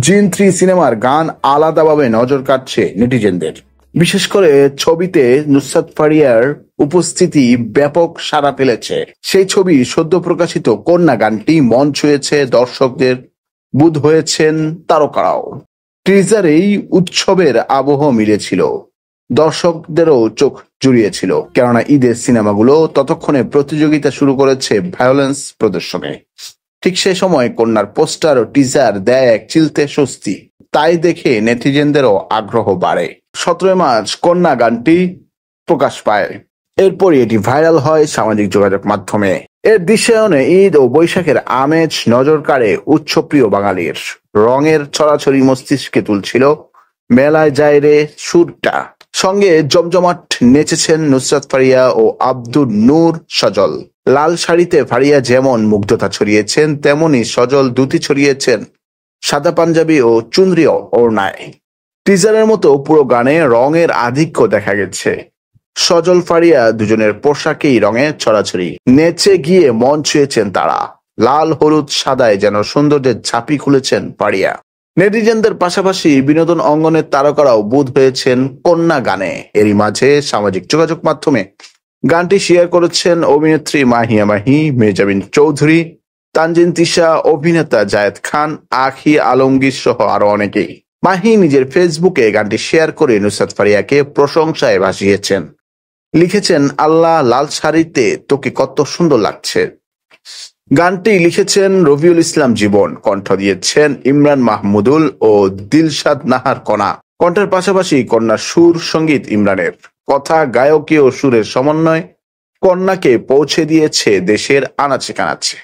জিন 3 সিনেমার গান আলাদাভাবে নজর কাটছে নেটিজেনদের। বিশেষ করে ছবিতে নুসরাত ফারিয়ার উপস্থিতি ব্যাপক সাড়া ফেলেছে। সেই ছবি সদ্য প্রকাশিত কন্যা গানটি মন ছুঁয়েছে দর্শকদের, বুঁদ হয়েছেন তারকারাও। টিজারেই উৎসবের আবহ মিলেছিল, দর্শকদেরও চোখ জুড়িয়েছিল, কেননা ঈদের সিনেমাগুলো ততক্ষণে প্রতিযোগিতা শুরু করেছে ভায়োলেন্স প্রদর্শনে। ঠিক সে সময় কন্যার পোস্টার ও টিজার দেয় এক চিলতে স্বস্তি। তাই দেখে নেটিজেনদেরও আগ্রহ বাড়ে। 17 মার্চ কন্যা গানটি প্রকাশ পায়। এরপরই এটি ভাইরাল হয় সামাজিক যোগাযোগ মাধ্যমে। এর দৃশ্যায়নে ঈদ ও বৈশাখের আমেজ নজর কাড়ে উৎসবপ্রিয় বাঙালির। রঙের ছড়াছড়ি মস্তিষ্কে তুলছিল মেলায় যায় রে সুরটা। সঙ্গে জমজমাট নেচেছেন নুসরাত ফারিয়া ও আব্দুল নূর সজল। লাল শাড়িতে ফারিয়া যেমন মুগ্ধতা ছড়িয়েছেন, তেমনি সজল দুটি ছড়িয়েছেন সাদা পাঞ্জাবি ও চুনরি ওড়নায়। টিজারের মতো পুরো গানে রঙের আধিক্য দেখা গেছে। সজল ফারিয়া দুজনের পোশাকেই রঙের ছড়াছড়ি। নেচে গিয়ে মন ছুঁয়েছেন তারা। লাল হলুদ সাদায় যেন সৌন্দর্যের ঝাঁপি খুলেছেন ফারিয়া। নেটিজেনদের পাশাপাশি বিনোদন অঙ্গনের তারকারাও বুঁদ হয়েছেন কন্যা গানে। এরই মাঝে সামাজিক যোগাযোগ মাধ্যমে গানটি শেয়ার করেছেন অভিনেত্রী মাহিয়া মাহি, মেহজাবিন চৌধুরী, তানজিন তিশা, অভিনেতা জায়েদ খান, আখি আলমগীর সহ আরো অনেকেই। মাহি নিজের ফেসবুকে গানটি শেয়ার করে নুসরাত ফারিয়াকে প্রশংসায় ভাসিয়েছেন। লিখেছেন, আল্লাহ, লাল শাড়িতে তোকে কত সুন্দর লাগছে। গানটি লিখেছেন রবিউল ইসলাম জীবন, কণ্ঠ দিয়েছেন ইমরান মাহমুদুল ও দিলশাদ নাহার কণা। কণ্ঠের পাশাপাশি কন্যার সুর সঙ্গীত ইমরানের। কথা, গায়কী ও সুরের সমন্বয় কন্যাকে পৌঁছে দিয়েছে দেশের আনাচে কানাচে।